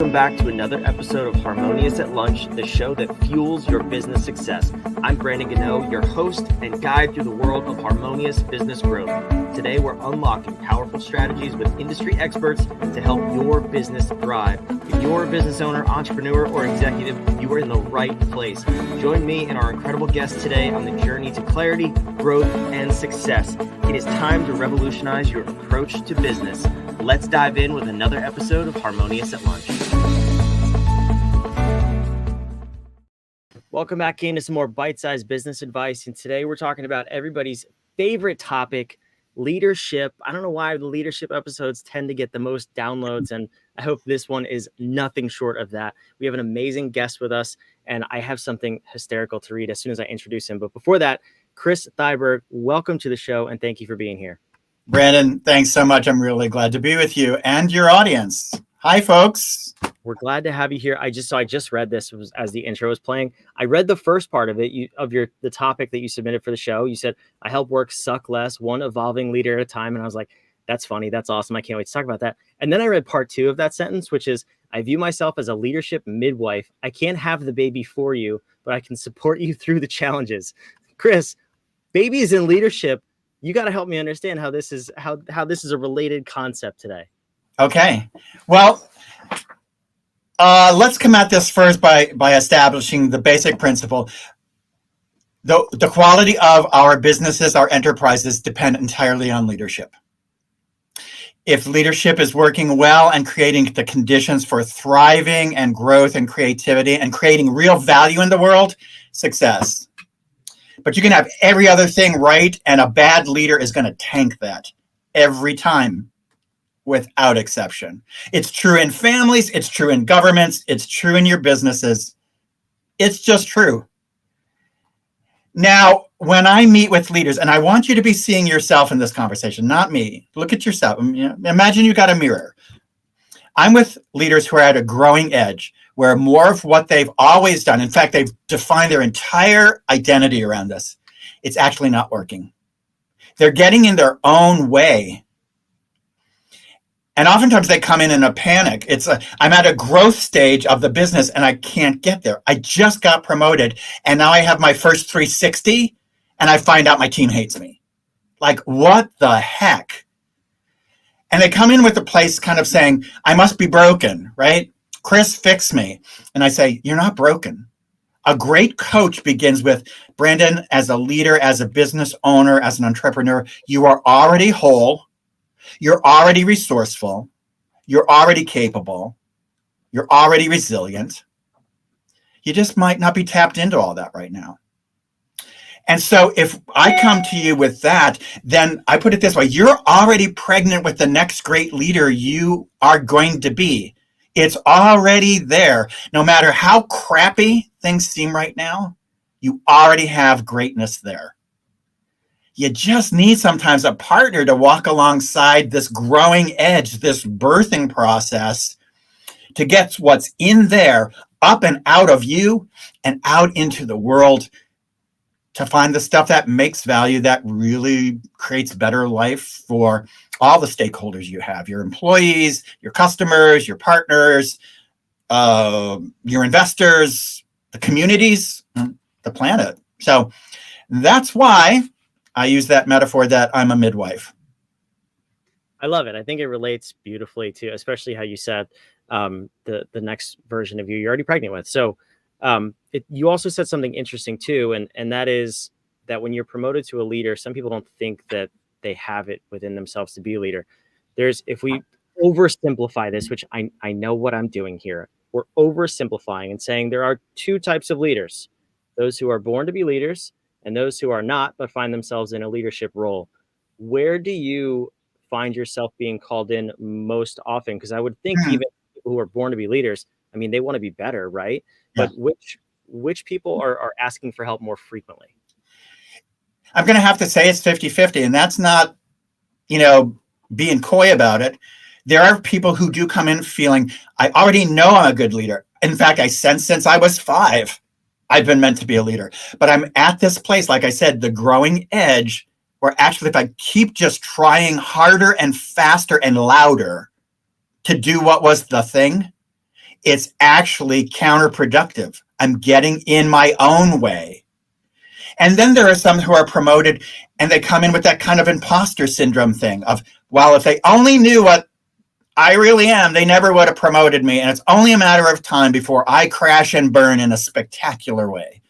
Welcome back to another episode of Harmonious at Lunch, the show that fuels your business success. I'm Brandon Gano, your host and guide through the world of harmonious business growth. Today, we're unlocking powerful strategies with industry experts to help your business thrive. If you're a business owner, entrepreneur, or executive, you are in the right place. Join me and our incredible guest today on the journey to clarity, growth, and success. It is time to revolutionize your approach to business. Let's dive in with another episode of Harmonious at Lunch. Welcome back into some more bite-sized business advice. And today we're talking about everybody's favorite topic, leadership. I don't know why the leadership episodes tend to get the most downloads, and I hope this one is nothing short of that. We have an amazing guest with us, and I have something hysterical to read as soon as I introduce him. But before that, Chris Thyberg, welcome to the show, and thank you for being here. Brandon, thanks so much. I'm really glad to be with you and your audience. Hi, folks. We're glad to have you here. I just read this as the intro was playing. I read the first part of it, the topic that you submitted for the show. You said, I help work suck less, one evolving leader at a time. And I was like, that's funny. That's awesome. I can't wait to talk about that. And then I read part 2 of that sentence, which is, I view myself as a leadership midwife. I can't have the baby for you, but I can support you through the challenges. Chris, babies in leadership, you got to help me understand how this is a related concept today. Okay. Well, let's come at this first by establishing the basic principle. The quality of our businesses, our enterprises depend entirely on leadership. If leadership is working well and creating the conditions for thriving and growth and creativity and creating real value in the world, success. But you can have every other thing right, and a bad leader is going to tank that every time, without exception. It's true in families, it's true in governments, it's true in your businesses. It's just true. Now, when I meet with leaders, and I want you to be seeing yourself in this conversation, not me. Look at yourself. Imagine you got a mirror. I'm with leaders who are at a growing edge, where more of what they've always done, in fact, they've defined their entire identity around this, it's actually not working. They're getting in their own way. And oftentimes they come in a panic. I'm at a growth stage of the business and I can't get there. I just got promoted and now I have my first 360 and I find out my team hates me. Like, what the heck? And they come in with a place kind of saying, I must be broken, right? Chris, fix me. And I say, you're not broken. A great coach begins with, Brandon, as a leader, as a business owner, as an entrepreneur, you are already whole. You're already resourceful. You're already capable. You're already resilient. You just might not be tapped into all that right now. And so if I come to you with that, then I put it this way, you're already pregnant with the next great leader you are going to be. It's already there. No matter how crappy things seem right now, you already have greatness there. You just need sometimes a partner to walk alongside this growing edge, this birthing process, to get what's in there up and out of you and out into the world, to find the stuff that makes value, that really creates better life for all the stakeholders you have, your employees, your customers, your partners, your investors, the communities, the planet. So that's why I use that metaphor that I'm a midwife. I love it. I think it relates beautifully to, especially how you said the next version of you're already pregnant with. So you also said something interesting too, and that is that when you're promoted to a leader, some people don't think that they have it within themselves to be a leader. If we oversimplify this, which I know what I'm doing here, we're oversimplifying and saying there are 2 types of leaders: those who are born to be leaders and those who are not, but find themselves in a leadership role. Where do you find yourself being called in most often? Because I would think even people who are born to be leaders, I mean, they want to be better, right? Yeah. But which people are asking for help more frequently? I'm going to have to say it's 50-50, and that's not, being coy about it. There are people who do come in feeling, I already know I'm a good leader. In fact, I sense since I was 5, I've been meant to be a leader. But I'm at this place, like I said, the growing edge, where actually if I keep just trying harder and faster and louder to do what was the thing, It's actually counterproductive. I'm getting in my own way. And then there are some who are promoted and they come in with that kind of imposter syndrome thing of, well, if they only knew what I really am, they never would have promoted me. And it's only a matter of time before I crash and burn in a spectacular way.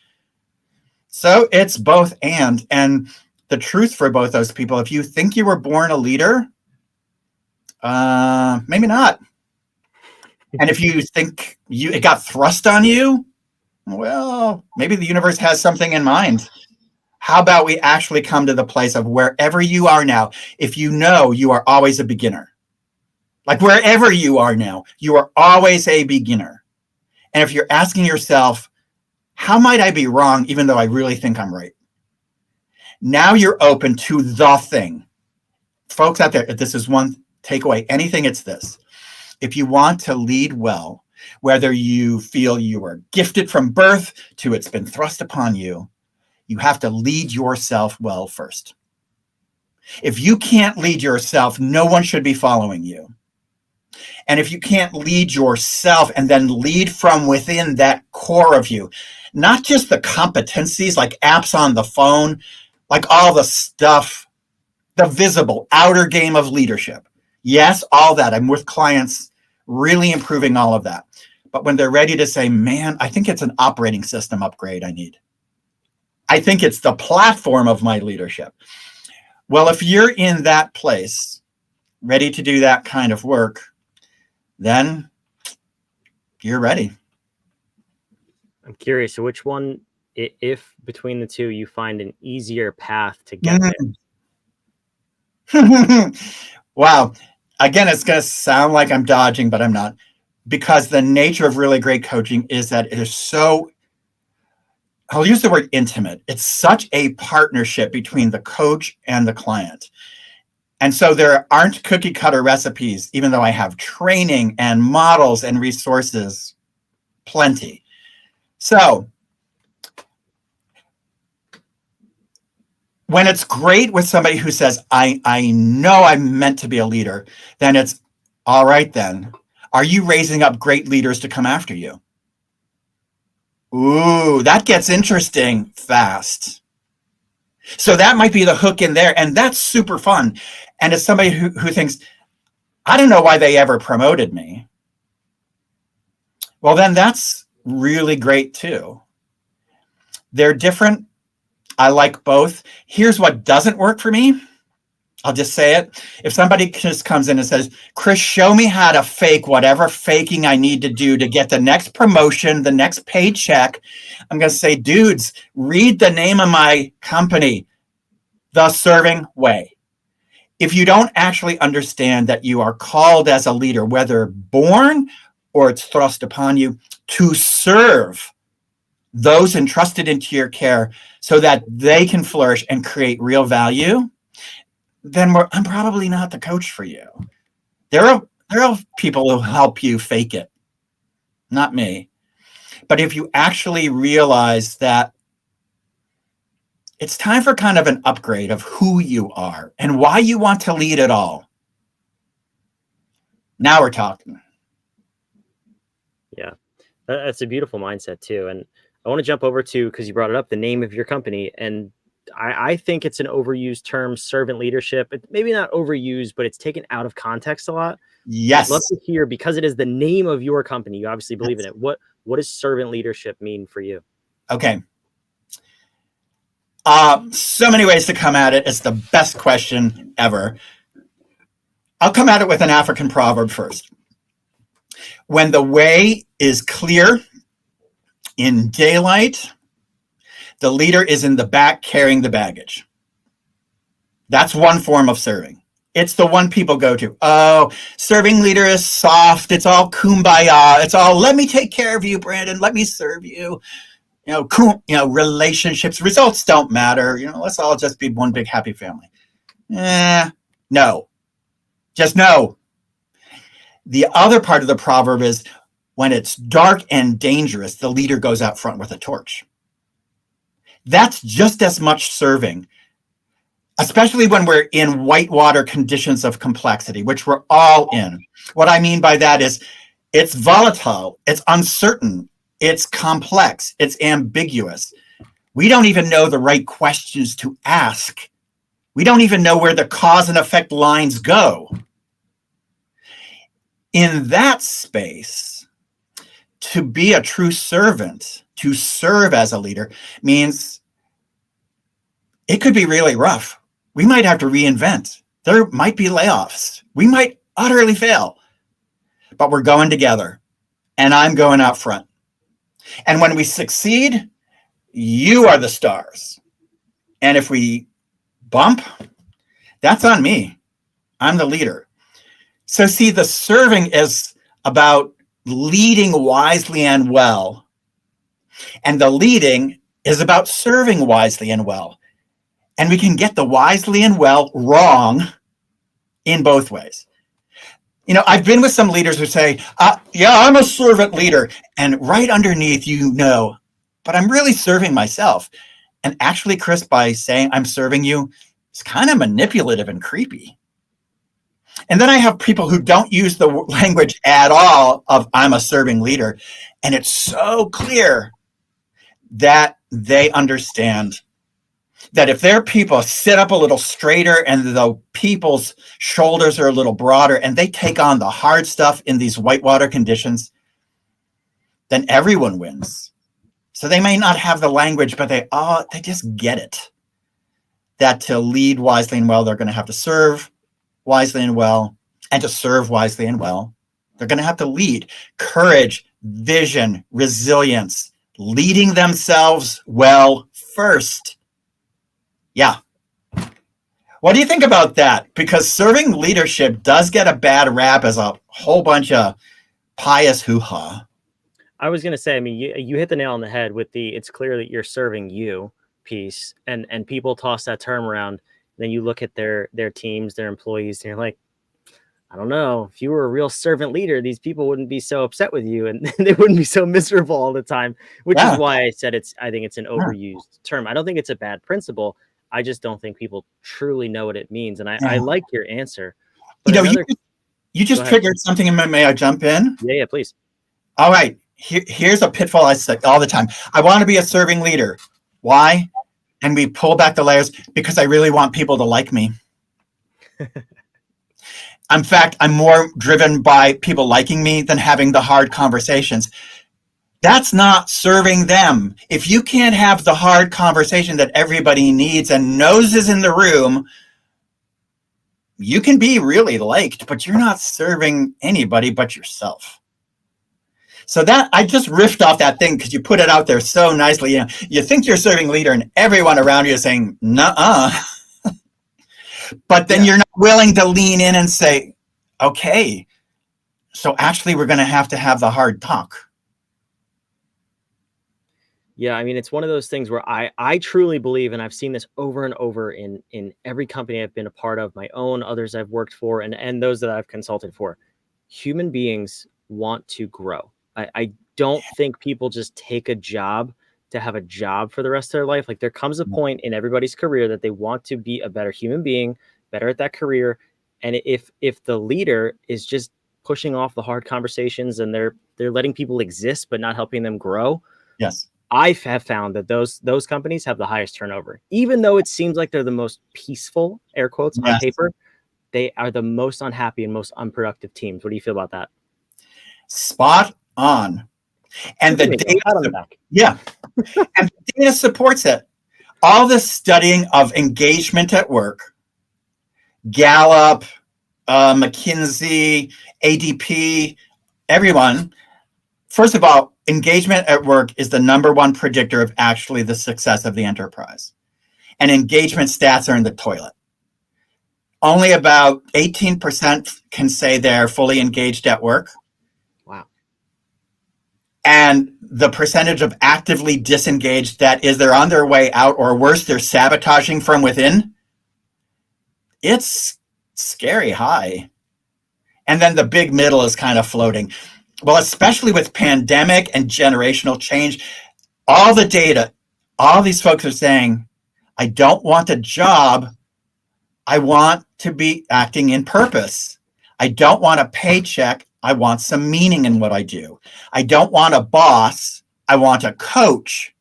So it's both and the truth for both those people, if you think you were born a leader, maybe not. And if you think it got thrust on you, well, maybe the universe has something in mind. How about we actually come to the place of wherever you are now, if you know you are always a beginner, like wherever you are now, you are always a beginner. And if you're asking yourself, how might I be wrong, even though I really think I'm right? Now you're open to the thing. Folks out there, if this is one takeaway, anything, it's this. If you want to lead well, whether you feel you are gifted from birth to it's been thrust upon you, you have to lead yourself well first. If you can't lead yourself, no one should be following you. And if you can't lead yourself and then lead from within that core of you, not just the competencies like apps on the phone, like all the stuff, the visible outer game of leadership. Yes, all that. I'm with clients really improving all of that. But when they're ready to say, man, I think it's an operating system upgrade I need. I think it's the platform of my leadership. Well, if you're in that place, ready to do that kind of work, then you're ready. I'm curious. So which one, if between the two, you find an easier path to get there? Wow. Again, it's going to sound like I'm dodging, but I'm not. Because the nature of really great coaching is that it is so, I'll use the word intimate. It's such a partnership between the coach and the client. And so there aren't cookie cutter recipes, even though I have training and models and resources, plenty. So when it's great with somebody who says, I know I'm meant to be a leader, then it's all right then. Are you raising up great leaders to come after you? Ooh, that gets interesting fast. So that might be the hook in there. And that's super fun. And it's somebody who thinks, I don't know why they ever promoted me. Well, then that's really great too. They're different. I like both. Here's what doesn't work for me. I'll just say it. If somebody just comes in and says, Chris, show me how to fake whatever faking I need to do to get the next promotion, the next paycheck, I'm going to say, dudes, read the name of my company, The Serving Way. If you don't actually understand that you are called as a leader, whether born or it's thrust upon you, to serve those entrusted into your care so that they can flourish and create real value, then I'm probably not the coach for you. There are people who help you fake it, not me. But if you actually realize that it's time for kind of an upgrade of who you are and why you want to lead at all, now we're talking. Yeah, that's a beautiful mindset too. And I want to jump over to, because you brought it up, the name of your company. And I think it's an overused term, servant leadership. Maybe not overused, but it's taken out of context a lot. Yes. I'd love to hear, because it is the name of your company, you obviously believe in it. What does servant leadership mean for you? Okay. So many ways to come at it. It's the best question ever. I'll come at it with an African proverb first. When the way is clear in daylight, the leader is in the back carrying the baggage. That's one form of serving. It's the one people go to. Oh, serving leader is soft. It's all kumbaya. It's all, let me take care of you, Brandon. Let me serve you. Relationships, results don't matter. Let's all just be one big happy family. No. Just no. The other part of the proverb is when it's dark and dangerous, the leader goes out front with a torch. That's just as much serving, especially when we're in whitewater conditions of complexity, which we're all in. What I mean by that is It's volatile, it's uncertain, it's complex, it's ambiguous. We don't even know the right questions to ask. We don't even know where the cause and effect lines go. In that space, to be a true servant, to serve as a leader, means it could be really rough. We might have to reinvent. There might be layoffs. We might utterly fail, but we're going together, and I'm going out front. And when we succeed, you are the stars. And if we bump, that's on me. I'm the leader. So see, the serving is about leading wisely and well. And the leading is about serving wisely and well. And we can get the wisely and well wrong in both ways. You know, I've been with some leaders who say, yeah, I'm a servant leader. And right underneath, but I'm really serving myself. And actually, Chris, by saying I'm serving you, it's kind of manipulative and creepy. And then I have people who don't use the language at all of I'm a serving leader. And it's so clear that they understand that if their people sit up a little straighter and the people's shoulders are a little broader and they take on the hard stuff in these whitewater conditions, then everyone wins. So they may not have the language, but they just get it. That to lead wisely and well, they're going to have to serve wisely and well, and to serve wisely and well, they're going to have to lead. Courage, vision, resilience, leading themselves well first. Yeah. What do you think about that? Because serving leadership does get a bad rap as a whole bunch of pious hoo-ha. I was going to say, I mean, you hit the nail on the head with it's clear that you're serving you piece, and people toss that term around. Then you look at their teams, their employees, and you're like, I don't know, if you were a real servant leader, these people wouldn't be so upset with you and they wouldn't be so miserable all the time, which is why I said I think it's an overused term. I don't think it's a bad principle. I just don't think people truly know what it means. And I like your answer. But you just triggered something in my, may I jump in? Yeah, please. All right. Here's a pitfall I say all the time. I want to be a serving leader. Why? And we pull back the layers because I really want people to like me. In fact, I'm more driven by people liking me than having the hard conversations. That's not serving them. If you can't have the hard conversation that everybody needs and knows is in the room, you can be really liked, but you're not serving anybody but yourself. So that I just riffed off that thing because you put it out there so nicely. You know, you think you're serving leader and everyone around you is saying, nuh-uh. But then you're not willing to lean in and say, okay, so actually we're going to have the hard talk. Yeah, I mean, it's one of those things where I truly believe, and I've seen this over and over in every company I've been a part of, my own, others I've worked for, and those that I've consulted for. Human beings want to grow. I don't think people just take a job to have a job for the rest of their life. Like, there comes a point in everybody's career that they want to be a better human being, better at that career. And if the leader is just pushing off the hard conversations and they're letting people exist but not helping them grow, yes, I have found that those companies have the highest turnover. Even though it seems like they're the most peaceful, air quotes, on paper, they are the most unhappy and most unproductive teams. What do you feel about that? Spot on. And the data, and the data supports it. All the studying of engagement at work, Gallup, McKinsey, ADP, everyone. First of all, engagement at work is the #1 predictor of actually the success of the enterprise. And engagement stats are in the toilet. Only about 18% can say they're fully engaged at work. Wow. And the percentage of actively disengaged, that is, they're on their way out, or worse, they're sabotaging from within, it's scary high. And then the big middle is kind of floating. Well, especially with pandemic and generational change, all the data, all these folks are saying, I don't want a job. I want to be acting in purpose. I don't want a paycheck. I want some meaning in what I do. I don't want a boss. I want a coach.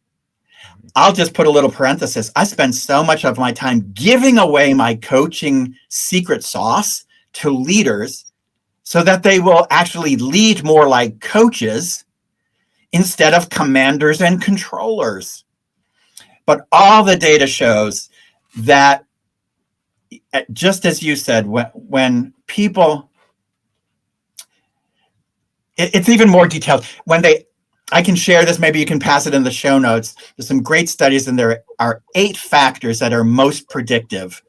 I'll just put a little parenthesis. I spend so much of my time giving away my coaching secret sauce to leaders so that they will actually lead more like coaches instead of commanders and controllers. But all the data shows that, just as you said, when people, it's even more detailed. I can share this, maybe you can pass it in the show notes. There's some great studies, and there are 8 factors that are most predictive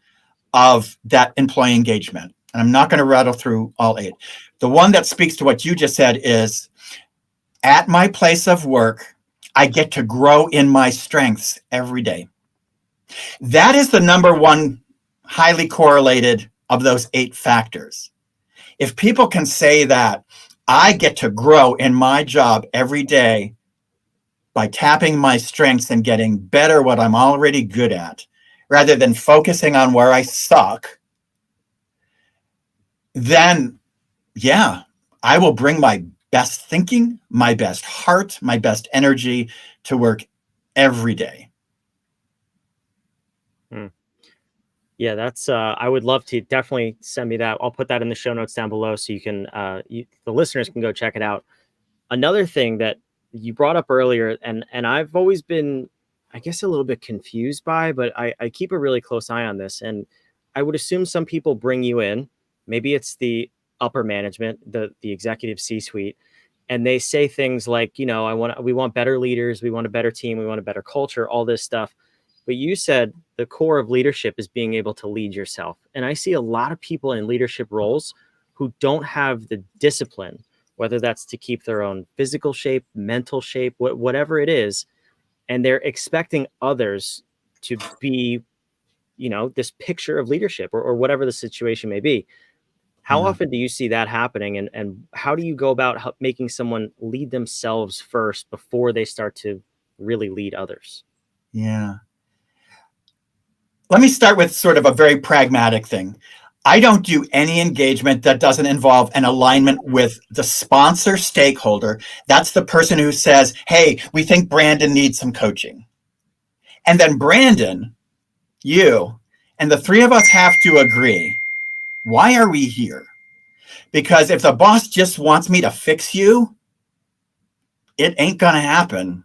of that employee engagement. And I'm not going to rattle through all 8. The one that speaks to what you just said is, at my place of work, I get to grow in my strengths every day. That is the number one highly correlated of those 8 factors. If people can say that, I get to grow in my job every day by tapping my strengths and getting better what I'm already good at, rather than focusing on where I suck, then yeah, I will bring my best thinking, my best heart, my best energy to work every day. Yeah, that's I would love to definitely send me that. I'll put that in the show notes down below so you can the listeners can go check it out. Another thing that you brought up earlier, and I've always been, I guess, a little bit confused by, but I keep a really close eye on this. And I would assume some people bring you in, maybe it's the upper management, the executive C-suite, and they say things like, we want better leaders, we want a better team, we want a better culture, all this stuff. But you said the core of leadership is being able to lead yourself. And I see a lot of people in leadership roles who don't have the discipline, whether that's to keep their own physical shape, mental shape, whatever it is. And they're expecting others to be, this picture of leadership or whatever the situation may be. How often do you see that happening? And how do you go about making someone lead themselves first before they start to really lead others? Yeah. Let me start with sort of a very pragmatic thing. I don't do any engagement that doesn't involve an alignment with the sponsor stakeholder. That's the person who says, hey, we think Brandon needs some coaching. And then Brandon, you, and the 3 of us have to agree, why are we here? Because if the boss just wants me to fix you, it ain't going to happen.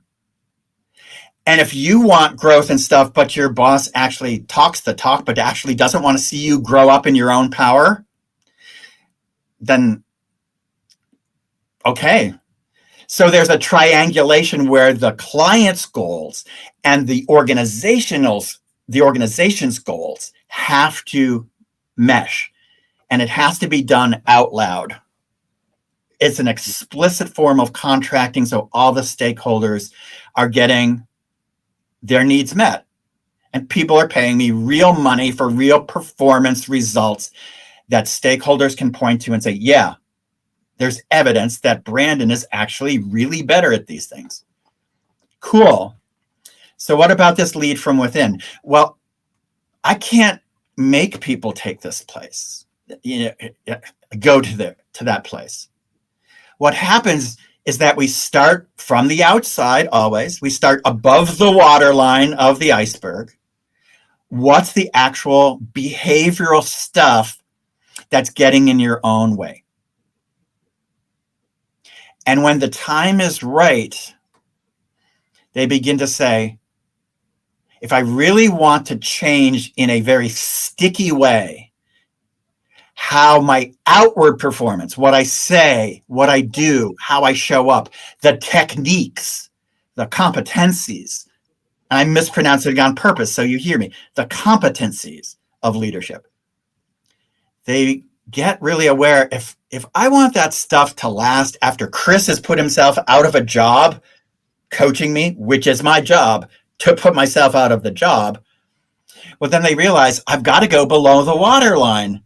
And if you want growth and stuff, but your boss actually talks the talk, but actually doesn't want to see you grow up in your own power, then okay. So there's a triangulation where the client's goals and the organization's goals have to mesh, and it has to be done out loud. It's an explicit form of contracting, so all the stakeholders are getting their needs met. And people are paying me real money for real performance results that stakeholders can point to and say, yeah, there's evidence that Brandon is actually really better at these things. Cool. So what about this lead from within? Well, I can't make people take this place, go to that place. What happens is that we start from the outside always. We start above the waterline of the iceberg. What's the actual behavioral stuff that's getting in your own way? And when the time is right, they begin to say, if I really want to change in a very sticky way, how my outward performance, what I say, what I do, how I show up, the techniques, the competencies, and I'm mispronouncing it on purpose, so you hear me, the competencies of leadership. They get really aware, if I want that stuff to last after Chris has put himself out of a job coaching me, which is my job, to put myself out of the job, well, then they realize I've got to go below the waterline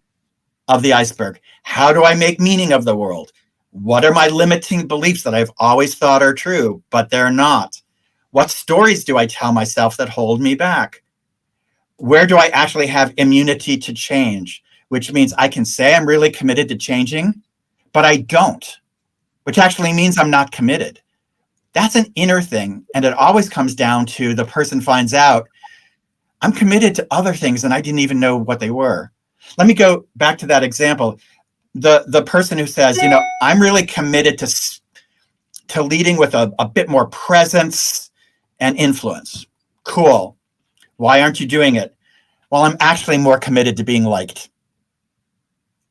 of the iceberg. How do I make meaning of the world? What are my limiting beliefs that I've always thought are true, but they're not? What stories do I tell myself that hold me back? Where do I actually have immunity to change? Which means I can say I'm really committed to changing, but I don't, which actually means I'm not committed. That's an inner thing. And it always comes down to the person finds out I'm committed to other things and I didn't even know what they were. Let me go back to that example. The person who says, I'm really committed to leading with a bit more presence and influence. Cool. Why aren't you doing it? Well, I'm actually more committed to being liked.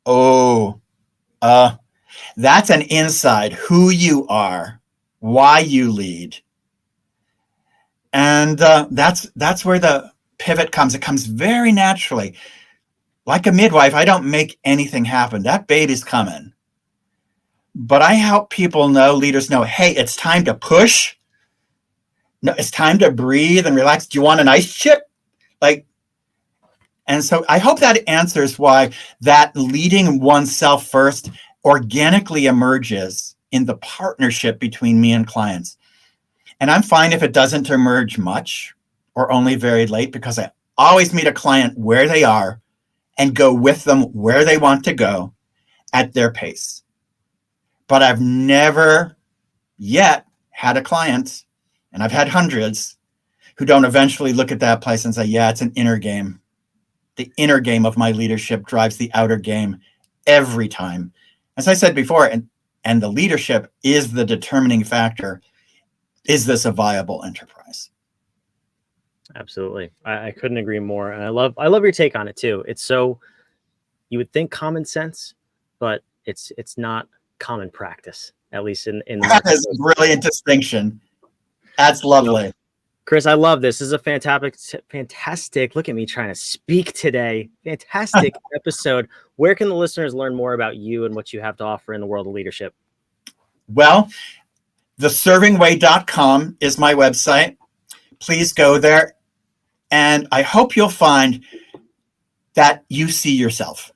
Oh, that's an insight, who you are, why you lead. And that's where the pivot comes. It comes very naturally. Like a midwife, I don't make anything happen. That baby's coming. But I help people know, leaders know, hey, it's time to push. No, it's time to breathe and relax. Do you want an ice chip? And so I hope that answers why that leading oneself first organically emerges in the partnership between me and clients. And I'm fine if it doesn't emerge much or only very late, because I always meet a client where they are and go with them where they want to go at their pace. But I've never yet had a client, and I've had hundreds, who don't eventually look at that place and say, yeah, it's an inner game. The inner game of my leadership drives the outer game every time. As I said before, and the leadership is the determining factor. Is this a viable enterprise? Absolutely. I couldn't agree more. And I love your take on it too. It's so, you would think common sense, but it's not common practice, at least in the That market. is a brilliant distinction. That's lovely. Chris, I love this. This is a fantastic, look at me trying to speak today. Fantastic episode. Where can the listeners learn more about you and what you have to offer in the world of leadership? Well, theservingway.com is my website. Please go there. And I hope you'll find that you see yourself.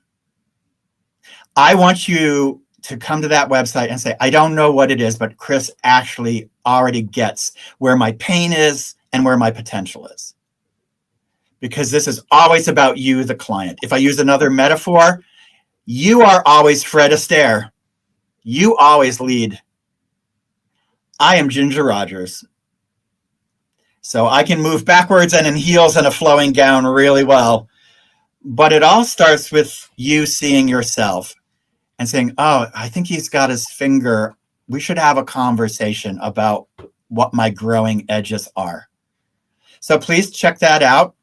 I want you to come to that website and say, I don't know what it is, but Chris actually already gets where my pain is and where my potential is. Because this is always about you, the client. If I use another metaphor, you are always Fred Astaire. You always lead. I am Ginger Rogers. So I can move backwards and in heels and a flowing gown really well. But it all starts with you seeing yourself and saying, oh, I think he's got his finger. We should have a conversation about what my growing edges are. So please check that out.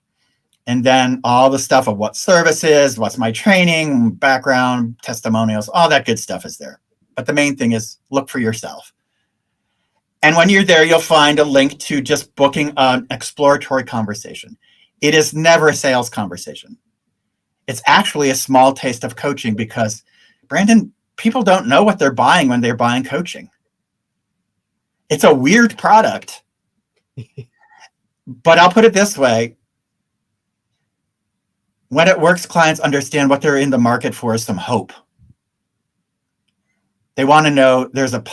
And then all the stuff of what service is, what's my training, background, testimonials, all that good stuff is there. But the main thing is look for yourself. And when you're there, you'll find a link to just booking an exploratory conversation. It is never a sales conversation. It's actually a small taste of coaching, because, Brandon, people don't know what they're buying when they're buying coaching. It's a weird product. But I'll put it this way. When it works, clients understand what they're in the market for is some hope. They want to know there's a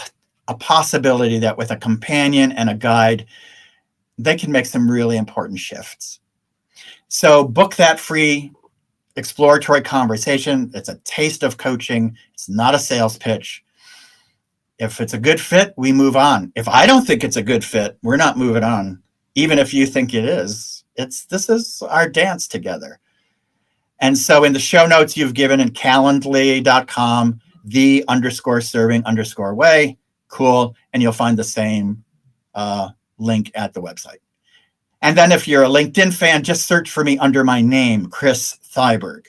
possibility that with a companion and a guide, they can make some really important shifts. So book that free exploratory conversation. It's a taste of coaching. It's not a sales pitch. If it's a good fit, we move on. If I don't think it's a good fit, we're not moving on. Even if you think it is, this is our dance together. And so in the show notes you've given in calendly.com, the_serving_way, cool. And you'll find the same link at the website. And then if you're a LinkedIn fan, just search for me under my name, Chris Thyberg.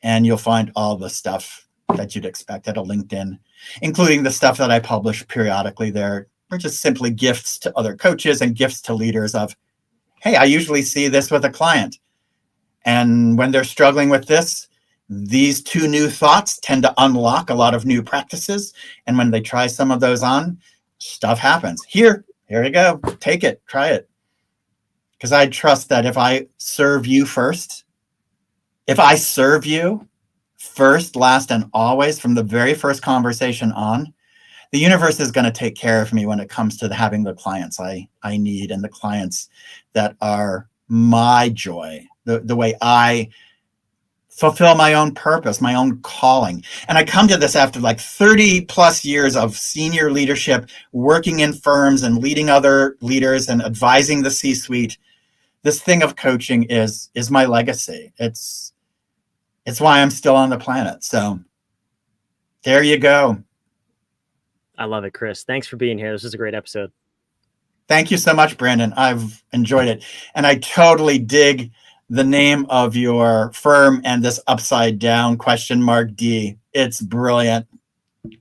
And you'll find all the stuff that you'd expect at a LinkedIn, including the stuff that I publish periodically there. Or just simply gifts to other coaches and gifts to leaders of, hey, I usually see this with a client. And when they're struggling with this, these two new thoughts tend to unlock a lot of new practices. And when they try some of those on, stuff happens. Here you go. Take it. Try it. Because I trust that if I serve you first, if I serve you first, last, and always from the very first conversation on, the universe is going to take care of me when it comes to having the clients I need and the clients that are my joy, the way I fulfill my own purpose, my own calling. And I come to this after like 30 plus years of senior leadership, working in firms and leading other leaders and advising the C-suite. This thing of coaching is my legacy. It's why I'm still on the planet. So there you go. I love it, Chris. Thanks for being here. This was a great episode. Thank you so much, Brandon. I've enjoyed it. And I totally dig the name of your firm and this upside down ?D. It's brilliant.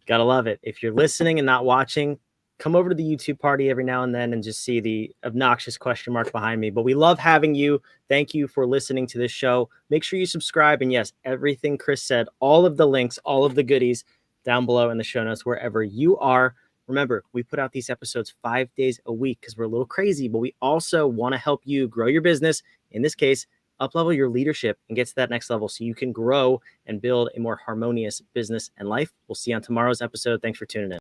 Gotta love it. If you're listening and not watching, come over to the YouTube party every now and then and just see the obnoxious question mark behind me. But we love having you. Thank you for listening to this show. Make sure you subscribe. And yes, everything Chris said, all of the links, all of the goodies down below in the show notes, wherever you are. Remember, we put out these episodes 5 days a week because we're a little crazy, but we also want to help you grow your business. In this case, uplevel your leadership and get to that next level so you can grow and build a more harmonious business and life. We'll see you on tomorrow's episode. Thanks for tuning in.